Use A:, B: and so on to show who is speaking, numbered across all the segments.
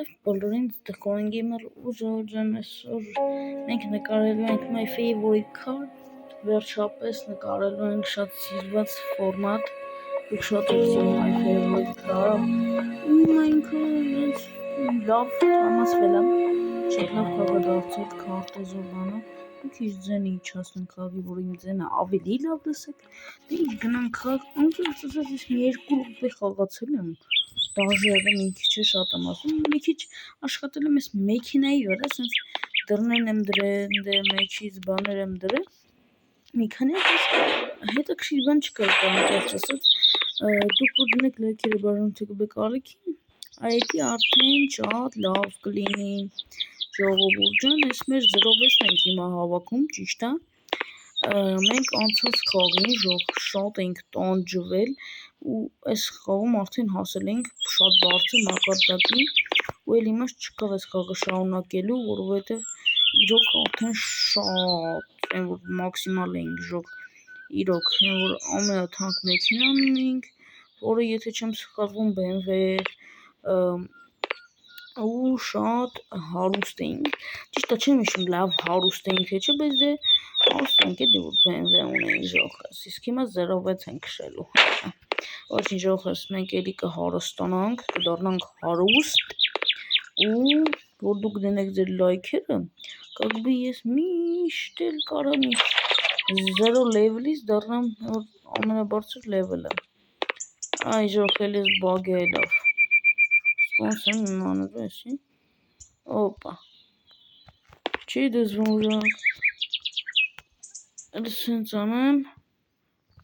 A: Բարև բոլորին, Coin Gamer ուժ եմ այսօր մենք նկարելու ենք my favorite card, վերջապես նկարելու ենք շատ սիրված ֆորմատ, դուք շատ եք սիրում my favorite card-ը, ու մենք լավ համասվել եմ, շատ լավ կավադարձել քարտեզով բանը, դուք իր ձենը իջացնենք քաղաքի, որ իմ ձենը ավելի լավ լսեք, դե ինչ գնանք քաղաք, անկեղծ ասած ես մի 2 րոպե խաղացել եմ, դաժերը մի քիչ է շատ եմ ասում, մի քիչ աշխատել եմ ես մեքենայի վրա, ասենց դռներն եմ դրել, դե մեջից բաներ եմ դրել, մի քանի հետաքրքիր բան չկար անկեղծ ասած, դուք որ դնեք լայքերը բաժանորդը կարիքին, այդի արդեն շատ լավ կլինի, ժողովուրդ ջան, ես մեր 0-6-ն ենք հիմա հավաքում, ճիշտ է, մենք անցած խաղին շատ ենք տանջվել ու այս խաղում արդեն հասել ենք շատ բարձր մակարդակի ու էլ իմաստ չկավ այս խաղը շարունակելու, որովհետև իրոք արդեն շատ այն որ մաքսիմալ էինք ժող իրոք, այն որ ամենաթանկ մեքենան ունենք, որը եթե չեմ սխալվում BMW ու շատ հարուստ էինք, ճիշտ է չեմ հիշում լավ հարուստ էինք թե չէ, բայց դե հարուստ էինք էլի որ BMW ունեինք ժողս, իսկ հիմա 0-6 ենք քշելու, ոչինչ ժողս, մենք էլի կհարստանանք, կդառնանք հարուստ ու որ դուք դնեք ձեր լայքերը, կգբի ես միշտ էլ կարամ 0 լևելից դառնամ ամենաբարձր լևելը, այ ժող էլ ես բագ է լավ, ոնց եմ իմանալու էսի, օպա, չի դզվում ժող, էլ սենց անեմ,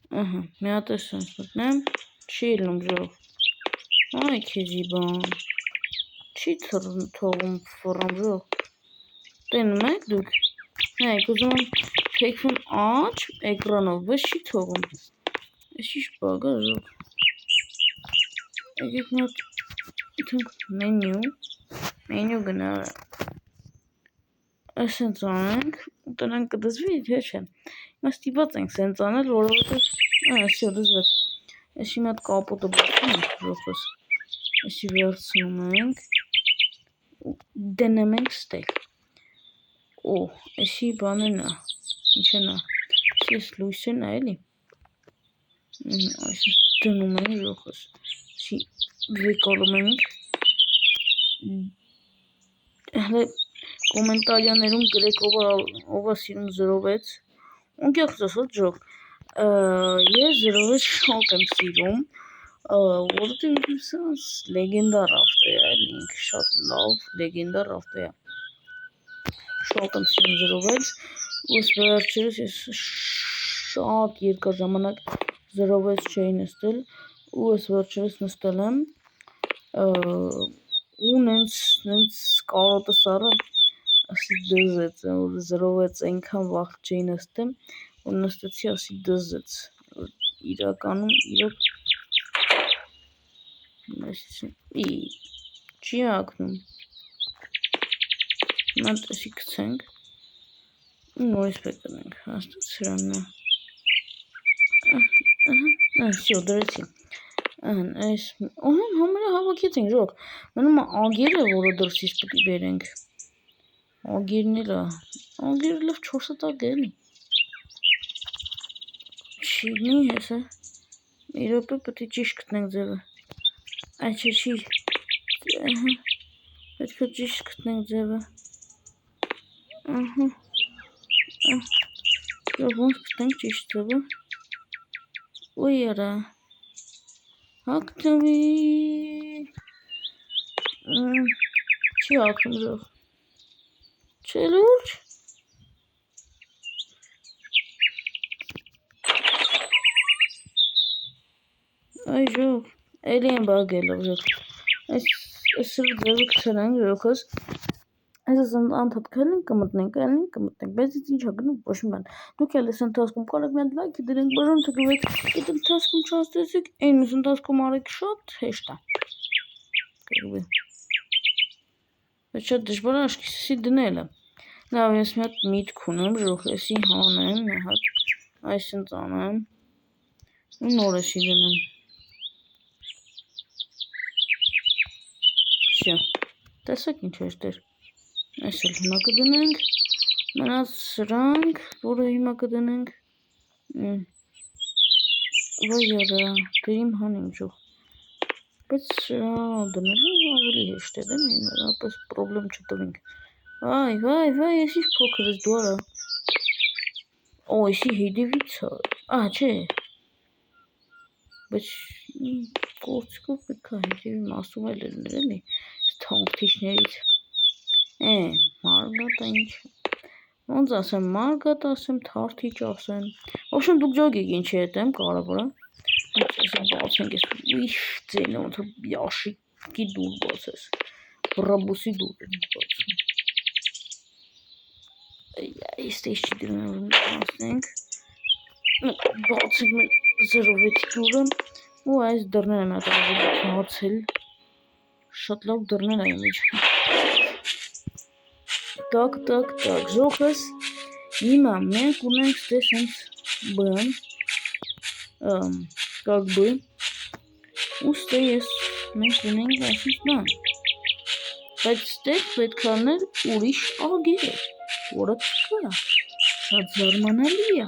A: մի հատ է սենց մտնեմ, չի լում ժող, այ քեզի բան, չի թողում ֆորամ ժող, տենում եք դուք, նայք ուզում եմ թեքվում աչ էկրանով, բայց չի թողում, ես ինչ բագ է ժող, եկեք մի հատ մենյու գնարը, սենց անենք, տնենք կդզվի, թե չէ, հիմա ստիպված ենք սենց անել, որովհետև, սյո դզվեց, ես հիմա հատ կապոտը բացում ենք ժողս, եսի վերցնում ենք, դնում ենք ստել, եսի բանն է, ինչ են է, ես լույսեն է էլի, այսպես դնում ենք ժողս, եսի վեկալում ենք, հլե կոմենտարյաներում գրեք ով է սիրում 0-6, անկեղծ ասած ժող, ես 0-6 շատ եմ սիրում, որովհետև ինքս լեգենդար ավտո է, ինքը շատ լավ լեգենդար ավտո է, շատ եմ սիրում 0-6, ու ես վերջերս ես շատ երկար ժամանակ 0-6 չէի նստել, ու ես վերջերս նստել եմ, ու նենց կարոտը սարը ասի դզեց, որ 0-6 այնքան վաղ չէի նստեմ, որ նստեցի ասի դզեց, իրականում իրոք, չի ակնում, հիմա տեսի կցենք, նորից պետք ենք, հաստատ սրանն է, սյո դրեցի, այս, համարը հավաքեց ենք ժող, մնում ագերը, որը դրսից պտի բերենք, ագերն էլ է, ագերը լավ 4 տակ է էլի, չիգնի հեսը, մի րոպե պտի ճիշտ գտնենք ձևը, այ չի, պետք է ճիշտ գտնենք ձևը, ոնց գտնենք ճիշտ ձևը, ոյ արա, հագնվի, չի հագնում ժող, չէ լուրջ, այ ժող, էլի են բագելով ժող, այս սրը ձևը կցել ենք ժողս, այս ասենց անդհատ կհելենք կմտնենք, բայց դից ինչ հագնում, ոչ մի բան, դուք էլ ես ընթացքում կարեք մի հատ լայքը դրենք, բաժանորդը գվեք, այդ ընթացքում չհասցրեցիք, այն ընթացքում արեք շատ հեշտ է, կգվի, բայց շատ դժվար աշկիսի դնելը, լավ ես մի հատ միտք ունեմ ժող, եսի հանեմ, մի հատ, այսենց անեմ, ու նոր եսի դնեմ, Տեսեք ինչ է դեր։ Այս էլ հիմա կդնենք։ Մնաց սրանք, որը հիմա կդնենք։ Վայ դրիմ հանիմ ջող։ Բայց դնելու ավելի հեշտ է դեմ, ապես պրոբլեմ չտվինք։ Վայ, ես ինչ փոքր ես դու արա։ Օ, եսի հետևից է։ Չէ։ Բայց կորցկով պետք է հետևի ասում էլ էլի, թանկթիչներից։ Մարգատա ինչ։ Ոնց ասեմ, մարգատ ասեմ, թարթիչ ասեմ։ Ոբշեմ դուք ջոգեք ինչի հետ եմ կարևորը։ Բացենք ես ուիշ ձենը ոնց յաշիկի դուր բացես։ Բրաբուսի դուր են բացում։ Այստեղ չդրնալու ասենք։ Բացենք մեր 0.6 դուրը ու այս դռները մատ ավելի բացել։ Շատ լավ դռներ այն ինչ։ Так, ժողս հիմա մենք ունենք ստես հենց как бы ուստես մենք ունենք այսինչ բան բայց ստեղ պետք է անել ուրիշ ագեր որը չկա շատ զարմանալի է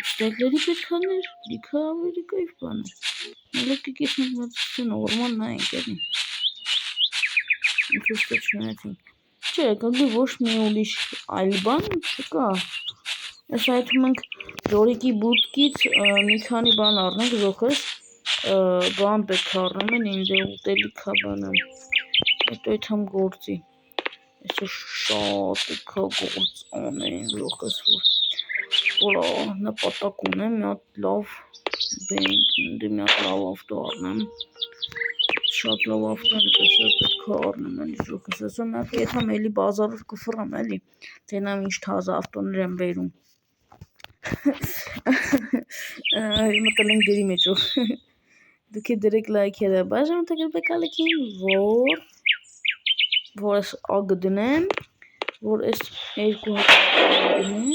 A: ստեղների պետք է անել լիքը ավելի կայֆ բան է լոկիկ ես մտածում նորմալ նա ենք էլի ինչ ուստը չունեցինք չէ как бы ոչ մի ուրիշ այլ բան չկա Այս այդում ենք ժորիկի բուտկից մի քանի բան առնենք զոխս բան պետք է առնում են ինձ ուտելիք է բանը հետո այդամ գործի այսօր շատ կա գործ անեն զոխս որ նպատակ ունեմ մի հատ լավ բենկ մի հատ լավ ավտո առնեմ շատ լավ ավտո տեսա պետք է առնեմ էլի զոխս ասում եմ եթե էլի բազարով կֆռամ էլի տենամ ինչ թազա ավտոներ եմ բերում Հիմա տալենք դերի մեջով դուք դրեք լայքերը բաժան տգրբեք ալիքին որ ես ագ դնեմ որ ես երկու հատ դնեմ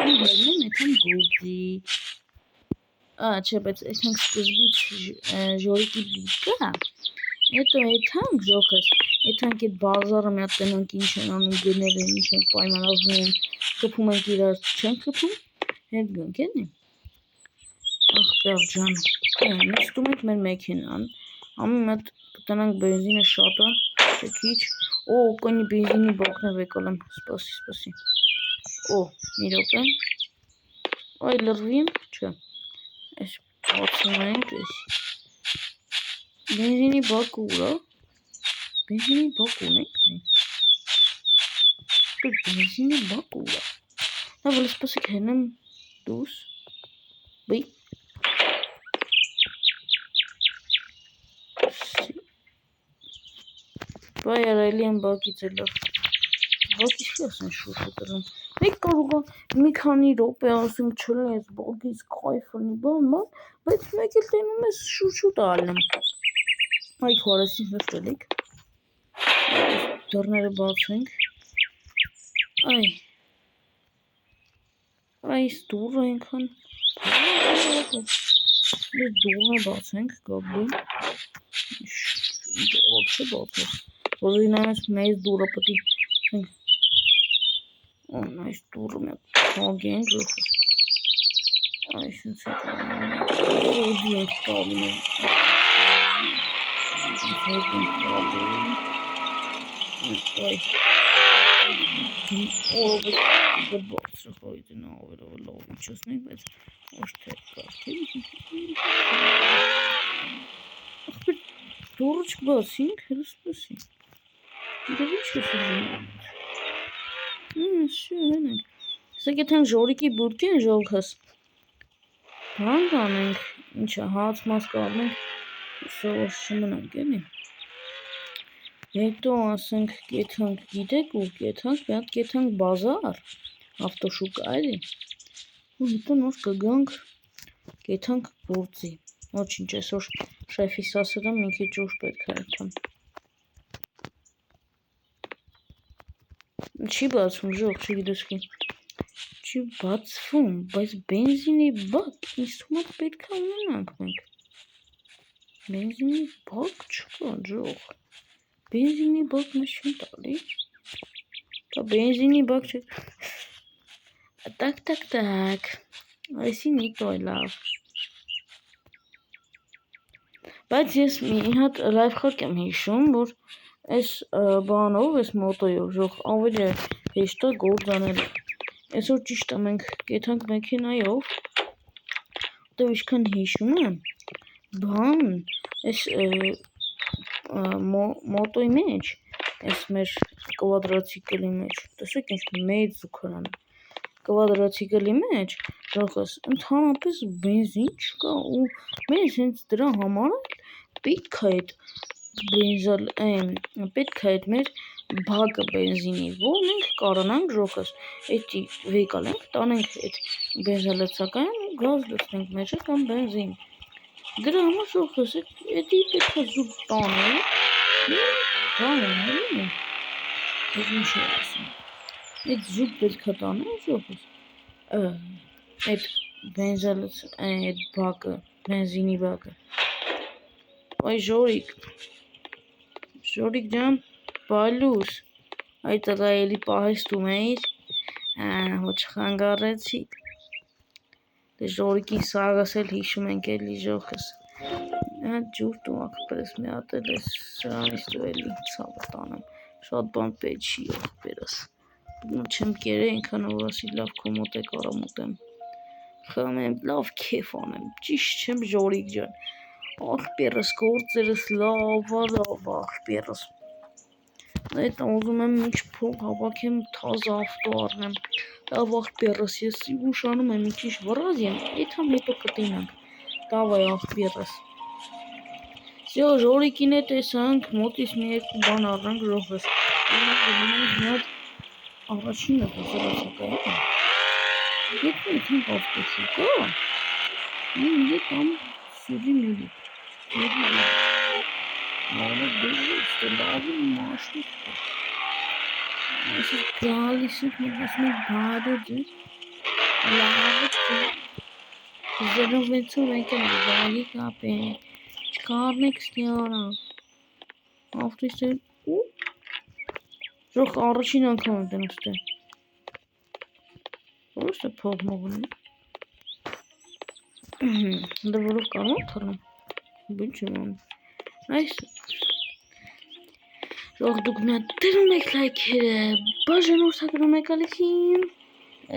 A: ու հելնեմ էթան գործի չէ բայց էթանք սկզբից ժորիկի բուտկա հետո էթանք զոխս էթանք այդ բազարը մի հատ տնանք ինչ են անում գներ են ինչ են պայմանավորվում կփում ենք իրար չենք կփում հետ գանք էլի ախպեր ջան նստում ենք մեր մեքենան ամեն մատ կտնանք բենզինը շատ է չէ քիչ օ կոնի բենզինի բակն է վեկալ եմ սպասի օ մի րոպե այ լրվին չէ այս բացում ենք այս բենզինի բակ ուր է բենզինի բակ ունենք բենզինի բակ ուր է լավ սպասեք հենեմ դուս բի Վայ արայլի եմ բակից էլավ բակից չի ասեն շուշը տրում մեկ կարող է մի քանի րոպե ասում չլին ես բակից կայֆնի բան բայց մեկ էլ տենում ես շուշուտ ալնում այ քորեսին նստելիք դռները բացենք այս դուրը այնքան Ես դուրը բացենք գաբլի դուրը չէ բացես որ ինանց մեծ դուրը պետք է այս դուրը մի թագենք այսինչ ուզի ենք տալին Ով բացը խոյդին ավելով լավ իչոսնենք, բայց ոչ թե կարդի Ախպեր դուրը չբասինք, հել սպասի Դև ինչ ես ուզում Շու հենենք Սեք եթենք ժորիկի բուրկի են ժողքս Բան կանենք, ինչը հաց մաս կարնենք Սովոր շմնանք էլի Հետո ասենք կեթանք գիտեք ու կեթանք մի հատ կեթանք բազար ավտոշուկա էլի ու հետո նոր կգանք կեթանք գործի ոչինչ այսօր շեֆիս ասել եմ մի քիչ ուշ պետք է այդտամ չի բացվում ժող չգիտես კი չի բացվում բայց բենզինի բակ ինձ թվում է պետք է ունենանք մենք բենզինի բակ չկա ժող Բենզինի բակ մեզ չեն տալի։ Դա բենզինի բակ չէ։ Տակ։ Այսին մի տոյ լավ։ Բայց ես մի հատ լայֆխակ եմ հիշում, որ այս բանով, այս մոտոյով ժող ավելի հեշտ է գործանել։ Այսօր ճիշտ է մենք կեթանք մեքենայով, դե ինչքան հիշում եմ, բան, այս մոտոյի մեջ, այս մեր կվադրացիկլի մեջ, տեսեք ինչ մեծ զուգարան է, կվադրացիկլի մեջ, ժողս ընդհանրապես բենզին չկա ու մենք հենց դրա համար պետք է այդ մեր բակը բենզինի, որ մենք կարողանանք ժողս էդի վեկալենք, տանենք այդ բենզալեցակայան ու գազ լցնենք մեջը կամ բենզին։ Դրա համար ժողս էդի պետք է զուգ տանենք, բան էլի, այդ ինչ է ասում, այդ զուգ պետք է տանենք ժողս, այդ այդ բակը, բենզինի բակը։ Այ ժորիկ ջան, բալուս, այդ տղա էլի պահեստում էիր, ոչ խանգարեցի, դե ժորիկին սաղս էլ հիշում ենք էլի ժողս, ջուր տու ակպերս մի հատ էլ ես սրանից դու էլի ցավը տանեմ, շատ բան պետ չի ակպերս, չեմ կերը ինքան որ ասի լավ կոմոտ է կարամոտեմ, խմեմ, լավ կեֆ անեմ, ճիշտ չեմ ժորիկ ջան, ակպերս գործերս լավ ակպերս, այդ ուզում եմ ինչ փող հավաքեմ թազա ավտո առնեմ, լավ ակպերս, ես ուշանում եմ մի քիչ վրազ եմ, այդ համ հետո կտենանք, դավայ ակպերս, Всё, ժորիկին է տեսանք, մոտից մի երկու բան առանք ժողս, գնանք մի հատ առաջինը բազարացակայանը, եթե եթենք ավտոշուկա, ինգե տամ սյուդի մյուդի, Ալը դեժից դե լավի մաշնիկ է, այսս գալիս ենք մենք ասում ենք բարը ձեզ, լավը թե, զրովեցով ենք են վալի կապեն, չկարնեք ստիարա, ավտույս է, ու, ժող առաջին անգամ եմ տեն ուստե, որոշ է փող մողնում, դե որով կարող թռնում, բույն չեմ անում, այս, ժող դուք մի հատ դրում եք լայքերը, բաժան որդակրում եք ալիքին,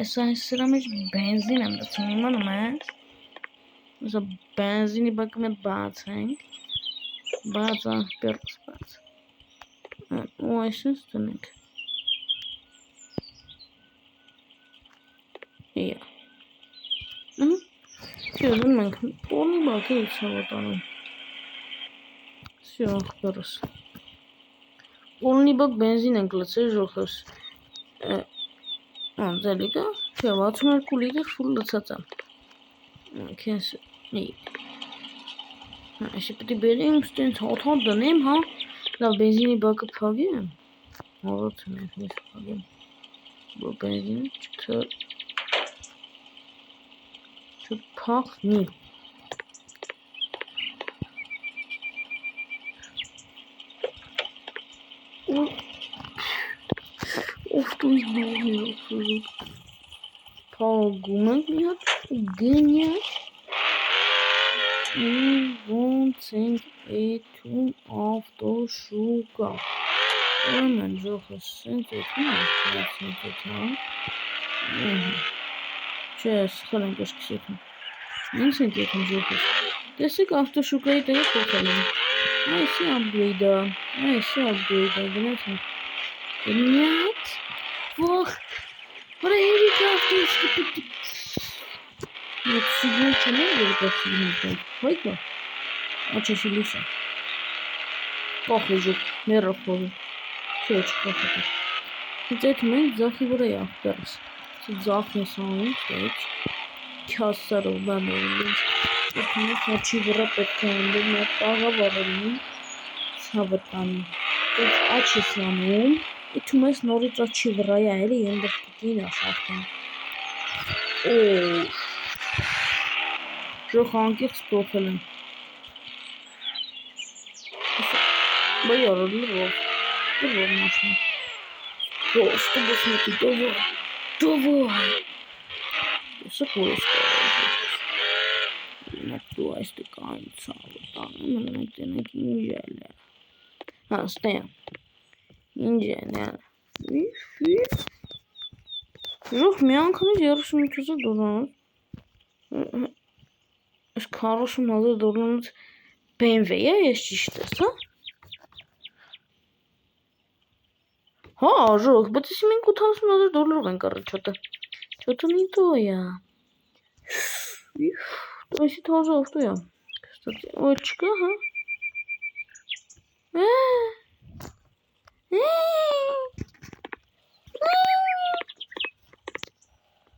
A: այս սրա մեջ բենզին եմ դծում իմանում ես, Ուսա բենզինի բակը մի հատ բացենք, բաց աղբերս բաց, ու այսպես տնենք, իա, Всё, մենք полный բակ է ցավոտանում, Всё աղբերս, Полный բակ բենզին ենք լցել ժողս, ձելիկա, Всё 62 լիտր ֆուլ լցած է, քեզ, Այսի պետք է բերեմ, ստենց հոթ դնեմ, հա, լավ բենզինի բակը փակեմ, հորոց եմ ես փակեմ, որ բենզինը չփախնի, ով տույս բողներ, փաղում ենք մի հատ ու գնյակ, ոնց ենք էթում ավտոշուկա, Ուրեմն ժողս սենց էթում չէ, սխալ ենք աշկիս էթում, ինձ ենք էթում ժողս, տեսեք ավտոշուկայի տեղը փոխել եմ, այսի ապգրեյդա, գնաց ենք, գնյակ, վող, վրա երիք ավտոշուկի պետք Вот сигнал чего как сигнал? Հայտնա։ Աչեսի լույսը։ Կախեժը, մերախորը։ Չէ, չկախետը։ Հենց այդ մենք ձախի վրա է աղբերս։ Ձախն է սանում, ստեյչ։ Քյասարով բաներում։ Այդ մենք հաչի վրա պետք է անդր մի տաղա վարելին։ Ցավտանի։ Այդ աչ է սանում։ Իթում ես նորից աչի վրա է էլի ենդր կտին ասախտեն։ Ժող անկեղծ փոխել եմ։ Бай львов. Львов можно. Просто посмотри, давай. Давай. Все поиск. Nettu este kansaltaan. Mä injellä. Стоя. Injellä. Жоқ, մի անգամից 38-ը դոլարից այս 40,000 դոլարից BMW-ը ես ճիշտ ես, հա? Հա, ժող, բայց ես մենք 80,000 դոլարով ենք առել չոտը։ Չոտը не то я. То есть тоже авто я. Кстати, очка, ага.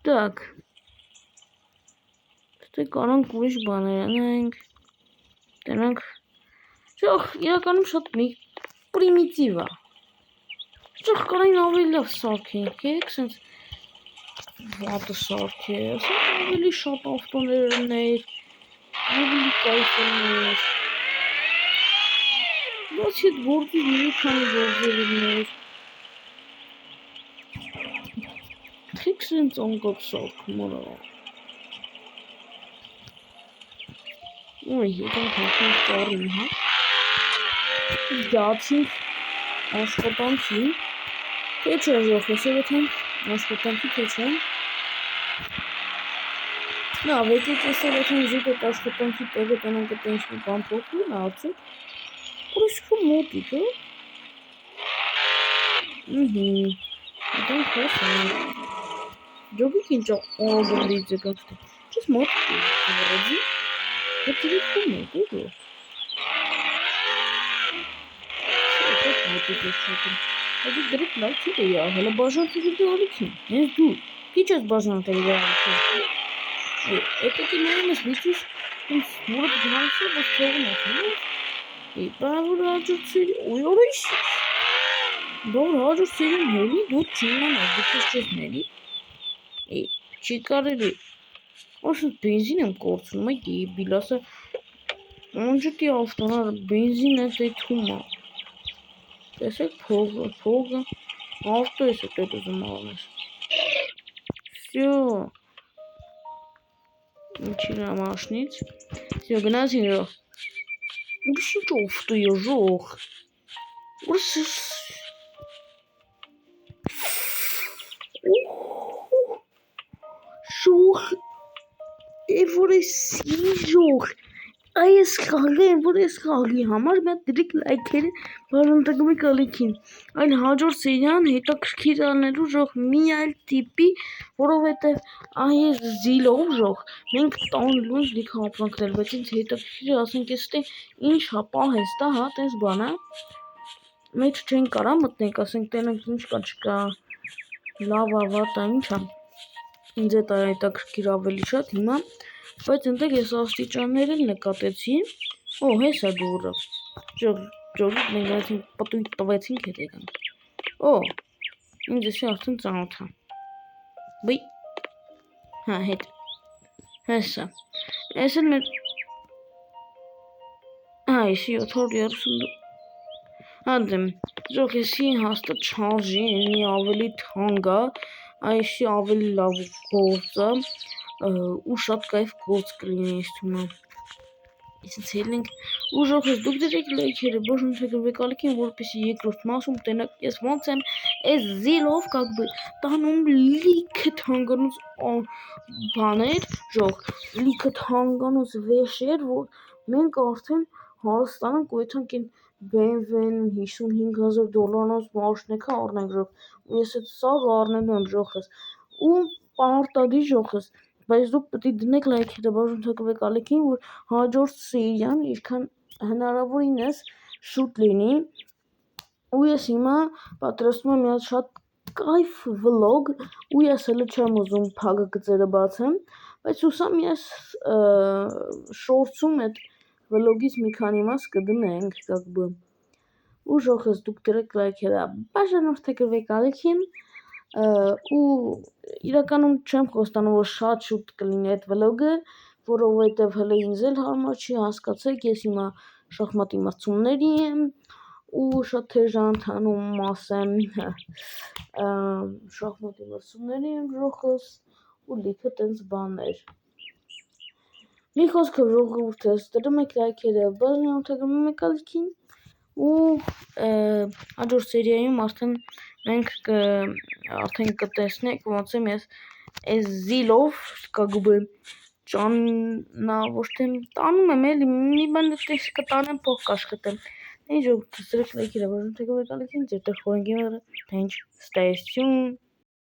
A: Так. Ստե կարանք ուրիշ բաներ անենք։ Դրանք Жоқ, իրականում շատ մի պրիմիտիվ է։ Жоқ, կարային ավելի լավ սարքենք, եք, սենց վատը սարքի է, ասենք ավելի շատ ավտոներներ, ավելի կայֆներ, բացի այդ գործի մի քանի գործերներ, եք սենց անկապ սարքում արա։ Ոյ, ետանք հաշենք կարին, հա։ Դացինք աշխատանքի, թե չէ ժող, հեսև եթեմ աշխատանքի թե չէ։ Լավ, եկեք հեսև եթեմ ժուտ էտ աշխատանքի տեղը տնանք էտ ինչ մի բան փոխվի, նացիկ, ուրիշքու մոտիկ, հա։ Ետանք հոսանք։ Ջոբիկ ինչա ագնդից եկանք, չես մոտիկ է, վրեջի, հետ իրիքու մոտիկ է։ Մոտիկ է չոտում։ Հետի դրիք լավ չի է յա, հելը բաժանտերի դարիքին, ես դու, քիչ ես բաժանտերի դարիքին։ Էտեկի նայում ես լիցուս, ինձ մորդ գրանցը, որ թողում է թողում։ Բավոր հաջորդ սերի, ոյ օրիշ։ Բավոր հաջորդ սերին հելի, դու չիման է, դուք ես չես նելի։ Չի կարելի։ Ոսնց բենզին եմ կործնում է, բիլասը, անջտի ավտոնար, բենզին է դեթում է։ Տեսեք փողը, ավտո ես էտ ուզում ավնես։ Всё։ Ինչին ամաշնից։ Всё, գնացին ժող։ Ուրիշ ինչ ավտո է ժող։ Ուրիշ ժող, որ ես ժող, այս խաղը են, որ ես խաղի համար մետ դրիք լայքերը բաժանտակում է կալիքին, այլ հաջոր սերյան հետաքրքիր ալնելու ժող մի այլ տիպի, որովհետև այս զիլով ժող, մենք տանելու ենք լիք ապրանքներ, բայց ինձ հետաքրքիր ասենք ես տե ինչ հապա հեստա, հա, տես բանա, մեջ չեն կարա մտնենք, ասենք տենենք ինչ կա չկա, լավ ավատա, ինչ հա, ինձ էտ հետաքրքիր ավելի շատ հիմա, բայց ընտեղ ես աստիճաններ էլ նկատեցի, օ, հես է դուրը, ժողիտ մենք գնացինք պտույտ տվեցինք հետ եկանք, օ, ինձ եսի արդեն ծանոթ է, բի, հա, հետ, հես է, ես էլ մեր, հա, եսի 730, հանդեմ, ժող եսի հաստատ չարժի, ենի ավելի թանգա, այսի ավելի լավ գործը, ու շատ կայվ գործ կլինի ես թումա։ Իսկ ցելենք ու ժող ես դուք դրեք լայքերը, բաժանտակը վեկալիքին, որպեսի երկրորդ մասում տենակ ես ոնց եմ այս զիլով как бы տանում լիքը թանկանոց բաներ, ժող, լիքը թանկանոց վեշեր, որ մենք արդեն հարստանանք ու եթանք են BMW-ն 55,000 դոլարանոց մաշնեքա առնենք ժող, ու ես էտ սաղ առնելու եմ ժող ես, ու պարտադի ժող ես, բայց դուք պետք է դնեք լայքերը բաժանտակը վեկալիքին, որ հաջորդ սերիան ինչքան հնարավորինս շուտ լինի, ու ես հիմա պատրաստում եմ մի հատ շատ կայֆ վլոգ, ու ես հələ չեմ ուզում փակագծերը բացեմ, բայց հուսամ ես շորցում էտ վլոգից մի քանի մաս կդնենք, как бы, ու ժող ես դուք դրեք լայքերը բաժանորդակը վեկալիքին, ու իրականում չեմ խոստանում, որ շատ շուտ կլինի այդ վլոգը, որովհետև հələ ինձ էլ հարմար չի հասկացեք, ես հիմա շախմատի մրցումների եմ, ու շատ թեժ անդանում ասեմ շախմատի մրցումների ընտրողս ու լիքը տենց բաներ։ Մի խոսքով ժողովուրդս դրում եք լայքերը, բաժանորդագրում եք ալիքին ու հաջորդ սերիայում մենք արդեն կտեսնենք ոնց եմ ես այս զիլով կգուբը ոչ թե տանում եմ էլի մի բան դες կտանեմ փող կաշխատեմ։ Ինչ ժողովուրդ դրեք լայքերը, բաժանորդագրում եք ալիքին, ձեր տեղ խորին գեյմերը, stay tuned